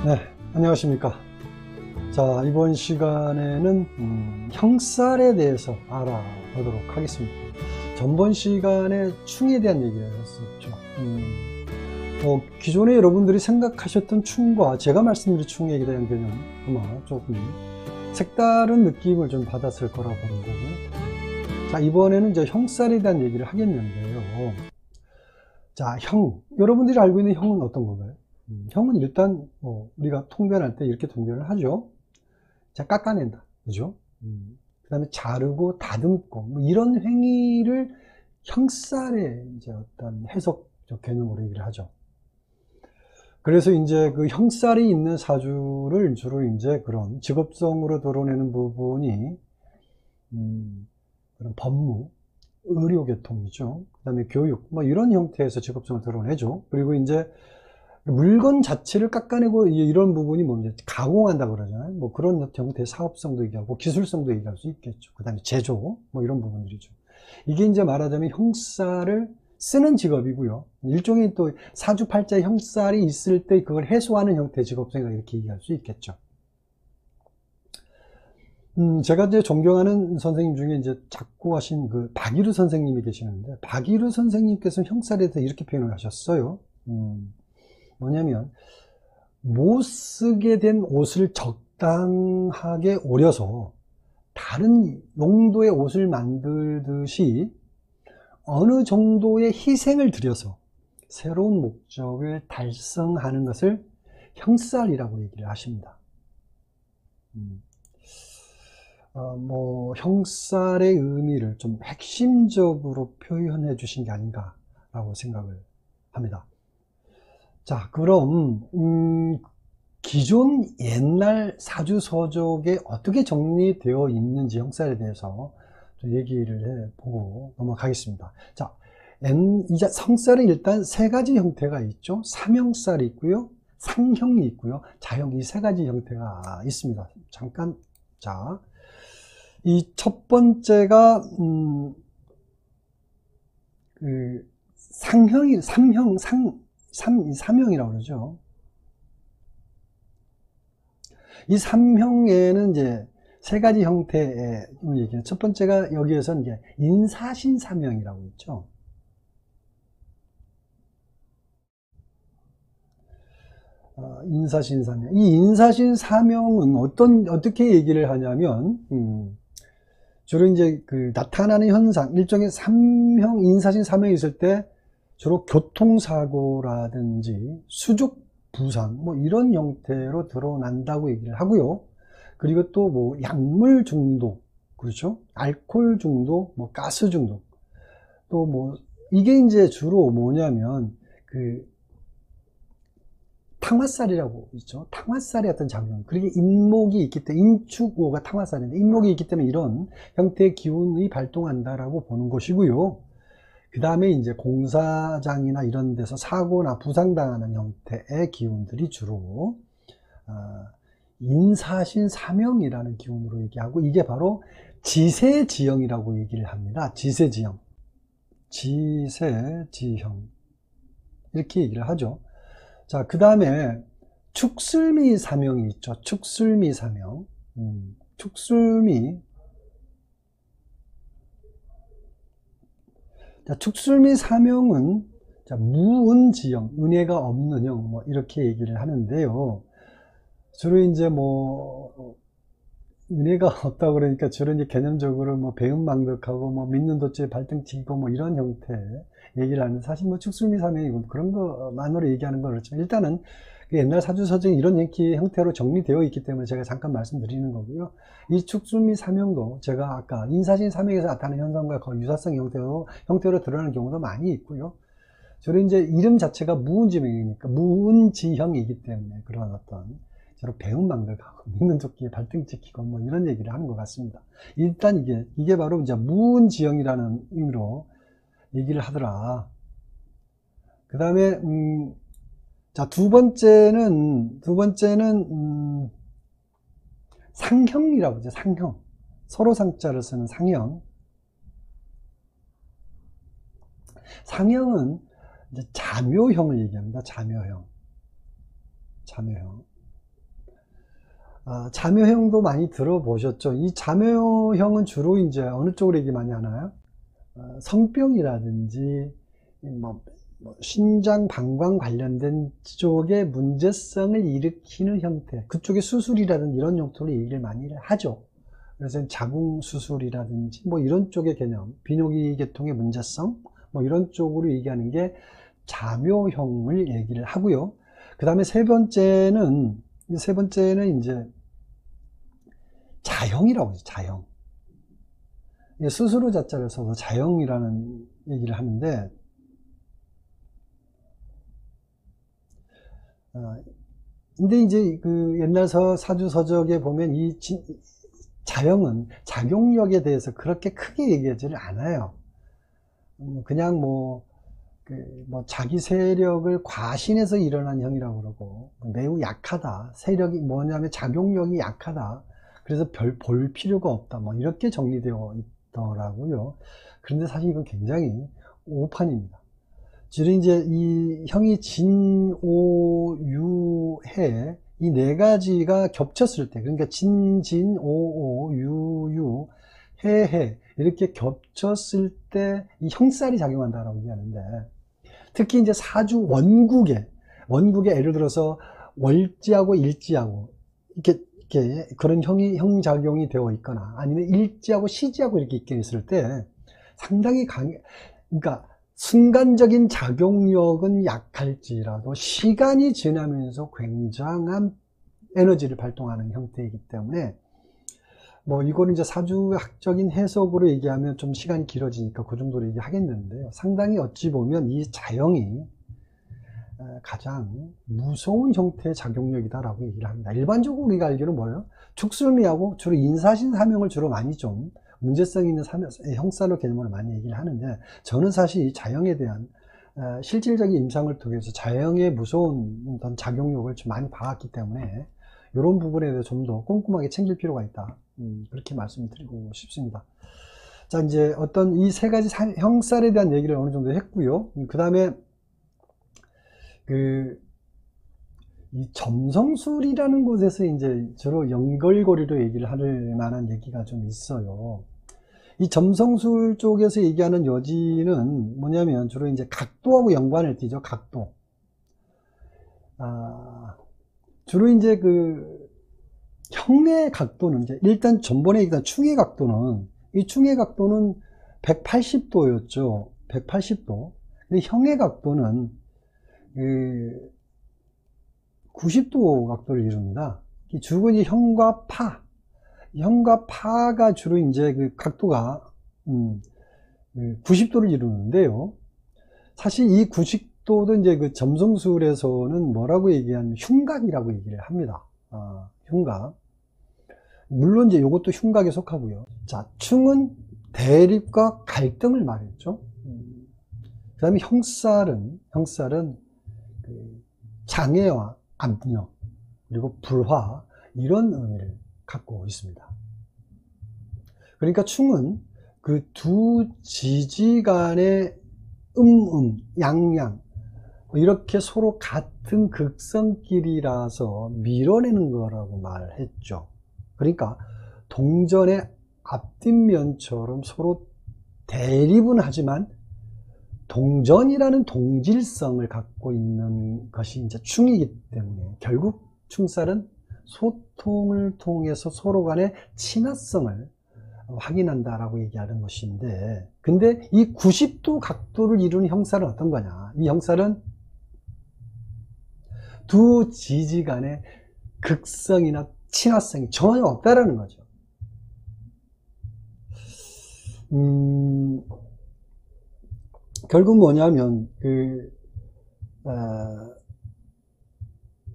네, 안녕하십니까. 자, 이번 시간에는 형살에 대해서 알아보도록 하겠습니다. 전번 시간에 충에 대한 얘기를 했었죠. 기존에 여러분들이 생각하셨던 충과 제가 말씀드린 충에 대한 개념 아마 조금 색다른 느낌을 좀 받았을 거라 보는 거고요. 자, 이번에는 이제 형살에 대한 얘기를 하겠는데요. 자, 여러분들이 알고 있는 형은 어떤 건가요? 형은 일단 우리가 통변할 때 이렇게 통변을 하죠. 자, 깎아낸다, 그죠? 그 다음에 자르고 다듬고 뭐 이런 행위를 형살의 이제 어떤 해석적 개념으로 얘기를 하죠. 그래서 이제 그 형살이 있는 사주를 주로 이제 그런 직업성으로 드러내는 부분이 그런 법무, 의료계통이죠. 그 다음에 교육, 뭐 이런 형태에서 직업성을 드러내죠. 그리고 이제 물건 자체를 깎아내고 이런 부분이 뭐 이제 가공한다 그러잖아요. 뭐 그런 형태의 사업성도 얘기하고 기술성도 얘기할 수 있겠죠. 그 다음에 제조, 뭐 이런 부분들이죠. 이게 이제 말하자면 형살을 쓰는 직업이고요. 일종의 또 사주팔자에 형살이 있을 때 그걸 해소하는 형태의 직업성이라 이렇게 얘기할 수 있겠죠. 제가 이제 존경하는 선생님 중에 이제 작고하신 그 박일우 선생님이 계시는데, 박일우 선생님께서 형살에 대해서 이렇게 표현을 하셨어요. 뭐냐면, 못 쓰게 된 옷을 적당하게 오려서 다른 용도의 옷을 만들듯이 어느 정도의 희생을 들여서 새로운 목적을 달성하는 것을 형살이라고 얘기를 하십니다. 형살의 의미를 좀 핵심적으로 표현해 주신 게 아닌가라고 생각을 합니다. 자, 그럼 기존 옛날 사주서적에 어떻게 정리되어 있는지 형살에 대해서 좀 얘기를 해보고 넘어가겠습니다. 자, 이제 성살은 일단 세 가지 형태가 있죠. 삼형살이 있고요, 상형이 있고요, 자형, 이 세 가지 형태가 있습니다. 잠깐, 자, 이 첫 번째가 그 삼형이라고 그러죠. 이 삼형에는 이제 세 가지 형태의 얘기해요. 첫 번째가 여기에서 이제 인사신사명이라고 있죠. 인사신사명. 이 인사신사명은 어떻게 얘기를 하냐면, 주로 이제 그 나타나는 현상, 일종의 인사신사명이 있을 때 주로 교통사고라든지 수족 부상, 뭐 이런 형태로 드러난다고 얘기를 하고요. 그리고 또 뭐 약물 중독, 그렇죠? 알코올 중독, 뭐 가스 중독. 또 뭐 이게 이제 주로 뭐냐면 그 탕화살이라고 있죠. 탕화살의 어떤 작용. 그리고 인목이 있기 때문에 인축오가 탕화살인데 인목이 있기 때문에 이런 형태의 기운이 발동한다라고 보는 것이고요. 그 다음에 이제 공사장이나 이런 데서 사고나 부상당하는 형태의 기운들이 주로 인사신 사명이라는 기운으로 얘기하고, 이게 바로 지세지형이라고 얘기를 합니다. 지세지형, 지세지형 이렇게 얘기를 하죠. 자, 그 다음에 축술미 사명이 있죠. 축술미 사명. 축술미 사명은 무은지형, 은혜가 없는 형, 뭐 이렇게 얘기를 하는데요. 주로 이제 뭐 은혜가 없다 그러니까 주로 이제 개념적으로 뭐 배은망덕하고 뭐 믿는 돛에 발등치고 뭐 이런 형태 얘기를 하는데, 사실 뭐 축술미 사명이고 그런 거만으로 얘기하는 건 그렇지만 일단은 옛날 사주서적이 이런 형태로 정리되어 있기 때문에 제가 잠깐 말씀드리는 거고요. 이 축술미 사명도 제가 아까 인사신 사명에서 나타나는 현상과 거의 유사성 형태로 드러나는 경우도 많이 있고요. 주로 이제 이름 자체가 무은지명이니까 무은지형이기 때문에 그런 어떤 서로 배은망덕하고 믿는 조끼에 발등 찍히고 뭐 이런 얘기를 하는 것 같습니다. 일단 이게 바로 이제 무은지형이라는 의미로 얘기를 하더라. 그 다음에 자, 두 번째는 상형이라고 하죠. 상형. 서로 상자를 쓰는 상형. 상형은 이제 자묘형을 얘기합니다. 자묘형. 자묘형도 많이 들어보셨죠? 이 자묘형은 주로 이제 어느 쪽으로 얘기 많이 하나요? 성병이라든지 신장 방광 관련된 쪽의 문제성을 일으키는 형태, 그쪽의 수술이라든지 이런 용도로 얘기를 많이 하죠. 그래서 자궁 수술이라든지 이런 쪽의 개념, 비뇨기 계통의 문제성 이런 쪽으로 얘기하는 게 자묘형을 얘기를 하고요. 그 다음에 세 번째는 이제 자형이라고 하죠. 자형. 스스로 자자를 써서 자형이라는 얘기를 하는데, 근데 이제 그 옛날 사주 서적에 보면 이 자형은 작용력에 대해서 그렇게 크게 얘기하지를 않아요. 그냥 자기 세력을 과신해서 일어난 형이라고 그러고, 매우 약하다. 세력이 뭐냐면 작용력이 약하다. 그래서 별 볼 필요가 없다. 이렇게 정리되어 있더라고요. 그런데 사실 이건 굉장히 오판입니다. 주로 이제 이 형이 진, 오, 유, 해, 이 네 가지가 겹쳤을 때, 그러니까 진, 오, 유, 해, 이렇게 겹쳤을 때 이 형살이 작용한다라고 얘기하는데, 특히 이제 사주 원국에 예를 들어서 월지하고 일지하고 이렇게 그런 형작용이 되어 있거나 아니면 일지하고 시지하고 이렇게 있게 있을 때 상당히 그러니까 순간적인 작용력은 약할지라도 시간이 지나면서 굉장한 에너지를 발동하는 형태이기 때문에 이거는 이제 사주학적인 해석으로 얘기하면 좀 시간이 길어지니까 그 정도로 얘기하겠는데요. 상당히 어찌 보면 이 자형이 가장 무서운 형태의 작용력이다라고 얘기를 합니다. 일반적으로 우리가 알기로는 뭐예요? 축술미하고 주로 인사신 사명을 주로 많이 좀 문제성 있는 형살로 개념으로 많이 얘기를 하는데, 저는 사실 이 자형에 대한 실질적인 임상을 통해서 자형의 무서운 어떤 작용력을 좀 많이 봐왔기 때문에 이런 부분에 대해서 좀 더 꼼꼼하게 챙길 필요가 있다. 그렇게 말씀드리고 싶습니다. 자, 이제 어떤 이 세 가지 형살에 대한 얘기를 어느 정도 했고요. 그 다음에 이 점성술이라는 곳에서 이제 주로 연결고리로 얘기를 할 만한 얘기가 좀 있어요. 이 점성술 쪽에서 얘기하는 여지는 뭐냐면 주로 이제 각도하고 연관을 띠죠. 각도. 주로 이제 형의 각도는 이제 일단 전번에 얘기한 충의 각도는, 이 충의 각도는 180도였죠. 180도. 근데 형의 각도는 90도 각도를 이룹니다. 주로 이제 형과 파가 주로 이제 그 각도가 90도를 이루는데요. 사실 이 90도도 이제 그 점성술에서는 뭐라고 얘기하면 흉각이라고 얘기를 합니다. 흉각. 물론 이제 이것도 흉각에 속하고요. 자, 충은 대립과 갈등을 말했죠. 그 다음에 형살은 장애와 압력, 그리고 불화, 이런 의미를 갖고 있습니다. 그러니까 충은 그 두 지지 간의 양양, 이렇게 서로 같은 극성끼리라서 밀어내는 거라고 말했죠. 그러니까 동전의 앞뒷면처럼 서로 대립은 하지만 동전이라는 동질성을 갖고 있는 것이 이제 충이기 때문에 결국 충살은 소통을 통해서 서로 간의 친화성을 확인한다라고 얘기하는 것인데, 근데 이 90도 각도를 이루는 형살은 어떤 거냐? 이 형살은 두 지지 간의 극성이나 친화성이 전혀 없다라는 거죠. 결국 뭐냐면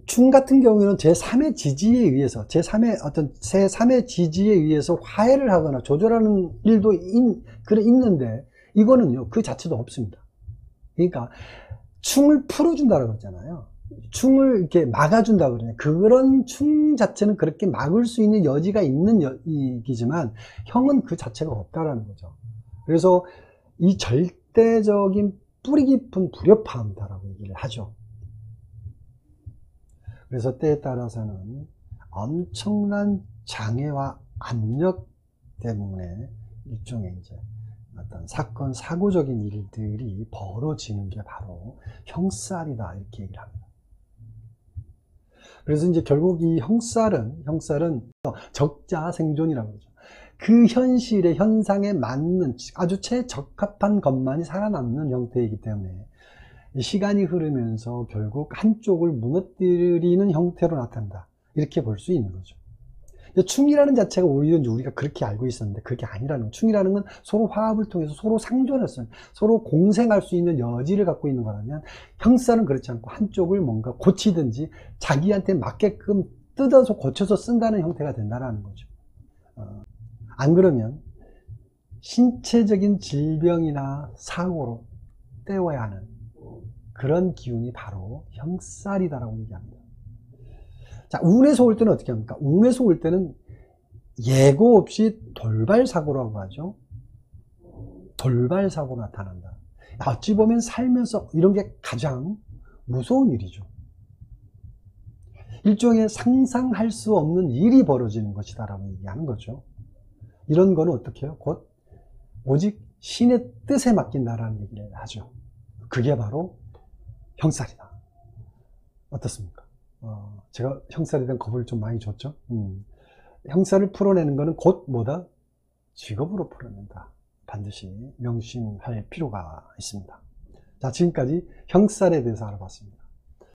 충 같은 경우에는 제3의 지지에 의해서 제3의 지지에 의해서 화해를 하거나 조절하는 일도 있는데, 이거는요 그 자체도 없습니다. 그러니까 충을 풀어준다고 그러잖아요. 충을 이렇게 막아준다고 그러냐. 그런 충 자체는 그렇게 막을 수 있는 여지가 있는 얘기지만 형은 그 자체가 없다라는 거죠. 그래서 이 절대적인 뿌리 깊은 불협화음이다라고 얘기를 하죠. 그래서 때에 따라서는 엄청난 장애와 압력 때문에 일종의 이제 어떤 사건, 사고적인 일들이 벌어지는 게 바로 형살이다, 이렇게 얘기를 합니다. 그래서 이제 결국 이 형살은 적자 생존이라고 그러죠. 그 현실의 현상에 맞는 아주 최적합한 것만이 살아남는 형태이기 때문에 시간이 흐르면서 결국 한쪽을 무너뜨리는 형태로 나타난다, 이렇게 볼 수 있는 거죠. 충이라는 자체가 오히려 우리가 그렇게 알고 있었는데 그게 아니라는 거예요. 충이라는 건 서로 화합을 통해서 서로 상존할 수 있는, 서로 공생할 수 있는 여지를 갖고 있는 거라면, 형살은 그렇지 않고 한쪽을 뭔가 고치든지 자기한테 맞게끔 뜯어서 고쳐서 쓴다는 형태가 된다는 거죠. 안 그러면 신체적인 질병이나 사고로 때워야 하는 그런 기운이 바로 형살이다라고 얘기합니다. 자, 운에서 올 때는 어떻게 합니까? 운에서 올 때는 예고 없이 돌발사고라고 하죠. 돌발사고가 나타난다. 어찌 보면 살면서 이런 게 가장 무서운 일이죠. 일종의 상상할 수 없는 일이 벌어지는 것이다 라고 얘기하는 거죠. 이런 거는 어떻게 해요? 곧 오직 신의 뜻에 맡긴다라는 얘기를 하죠. 그게 바로 형살이다. 어떻습니까? 제가 형살에 대한 겁을 좀 많이 줬죠. 형살을 풀어내는 것은 곧 뭐다? 직업으로 풀어낸다. 반드시 명심할 필요가 있습니다. 자, 지금까지 형살에 대해서 알아봤습니다.